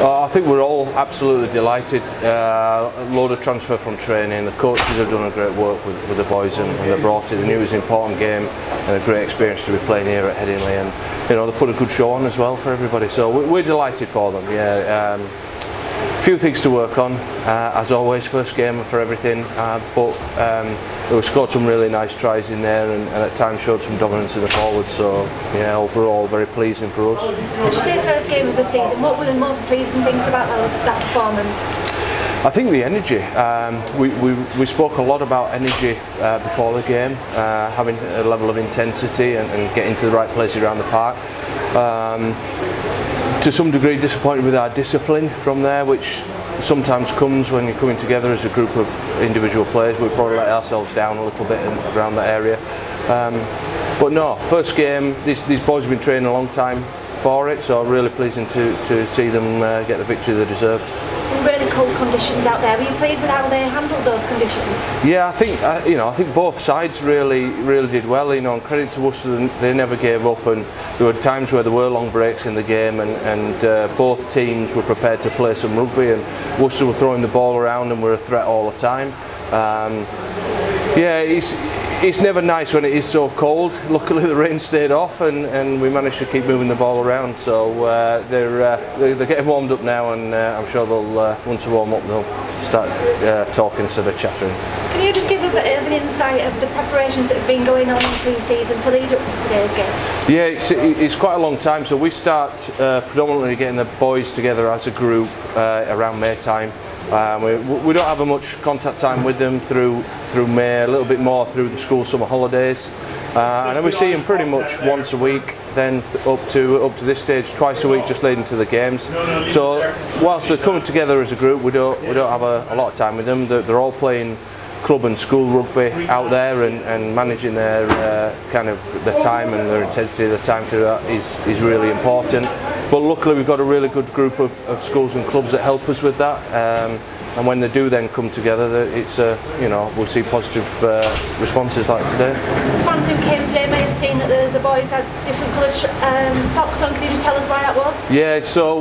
I think we're all absolutely delighted. A load of transfer from training. The coaches have done a great work with the boys, and they brought it. They knew it was an important game and a great experience to be playing here at Headingley, and they put a good show on as well for everybody. So we're delighted for them. Yeah. Few things to work on, as always, first game for everything, but we scored some really nice tries in there, and at times showed some dominance in the forwards, so yeah, overall very pleasing for us. Would you say first game of the season, what were the most pleasing things about that performance? I think the energy. We spoke a lot about energy before the game, having a level of intensity and getting to the right places around the park. To some degree disappointed with our discipline from there, which sometimes comes when you're coming together as a group of individual players. We probably let ourselves down a little bit around that area. But no, first game, these boys have been training a long time for it, so really pleasing to see them get the victory they deserved. Really cold conditions out there. Were you pleased with how they handled those conditions? Yeah, I think both sides really did well. And credit to Worcester, they never gave up, and there were times where there were long breaks in the game, and both teams were prepared to play some rugby, and Worcester were throwing the ball around and were a threat all the time. Yeah, it's never nice when it is so cold. Luckily the rain stayed off, and we managed to keep moving the ball around, so they're getting warmed up now, and I'm sure they'll once they warm up they'll start talking instead of chattering. Can you just give a bit of an insight of the preparations that have been going on in pre-season to lead up to today's game? Yeah, it's quite a long time, so we start predominantly getting the boys together as a group around May time. We don't have much contact time with them through May, a little bit more through the school summer holidays, and then we see them pretty much once a week, then up to this stage twice a week, just leading to the games. So whilst they're coming together as a group, we don't have a lot of time with them. They're all playing club and school rugby out there, and managing their kind of their time and their intensity of the time to that is really important. But luckily we've got a really good group of schools and clubs that help us with that, and when they do then come together, it's we'll see positive responses like today. The fans who came today may have seen that the boys had different coloured socks on. Can you just tell us why that was? Yeah, so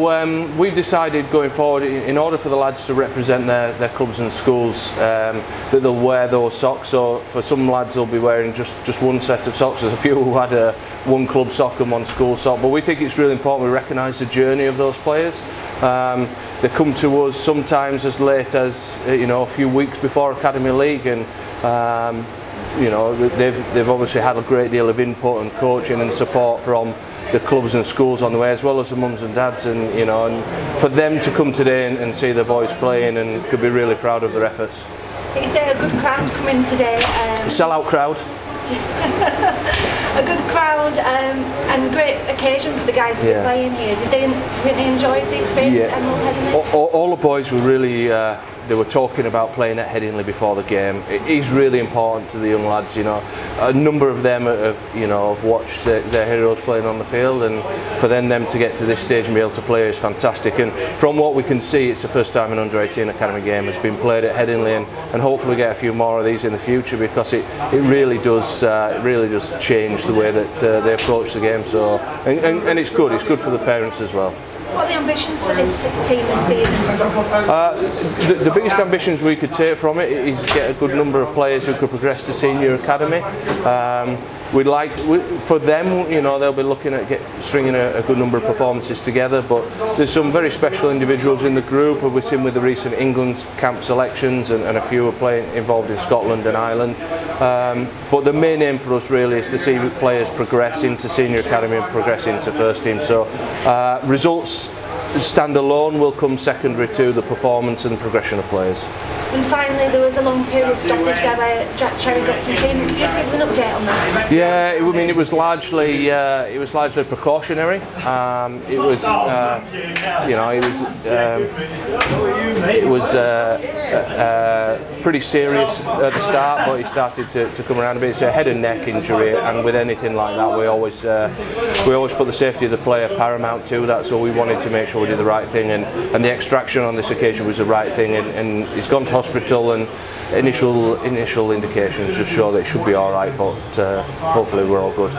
we've decided going forward, in order for the lads to represent their clubs and schools, that they'll wear those socks. So for some lads they'll be wearing just one set of socks. There's a few who had one club sock and one school sock, but we think it's really important we recognise the journey of those players. They come to us sometimes as late as a few weeks before Academy League, and they've obviously had a great deal of input and coaching and support from the clubs and schools on the way, as well as the mums and dads, and and for them to come today and see their boys playing, and could be really proud of their efforts. You say a good crowd coming today. Sell-out crowd. A good crowd, and great occasion for the guys to be playing here. Did they enjoy the experience at Emerald Headingley? All the boys were really, they were talking about playing at Headingley before the game. It is really important to the young lads. A number of them have watched their heroes playing on the field, and for them to get to this stage and be able to play is fantastic. And from what we can see, it's the first time an under-18 academy game has been played at Headingley, and hopefully get a few more of these in the future, because it really does change the way that they approach the game. So and it's good for the parents as well. What are the ambitions for this team this season? The biggest ambitions we could take from it is get a good number of players who could progress to senior academy. For them, they'll be looking at stringing a good number of performances together, but there's some very special individuals in the group who we've seen with the recent England camp selections, and a few are involved in Scotland and Ireland. But the main aim for us really is to see players progress into senior academy and progress into first team. So results stand alone will come secondary to the performance and progression of players. And finally, there was a long period of stoppage there where Jack Cherry got some treatment. Can you just give us an update on that? Yeah, it was largely precautionary. It was pretty serious at the start, but he started to come around a bit. It's a head and neck injury, and with anything like that, we always put the safety of the player paramount to that. So we wanted to make sure we did the right thing, and the extraction on this occasion was the right thing, and he's gone to hospital, and initial indications just show that it should be all right, but hopefully we're all good.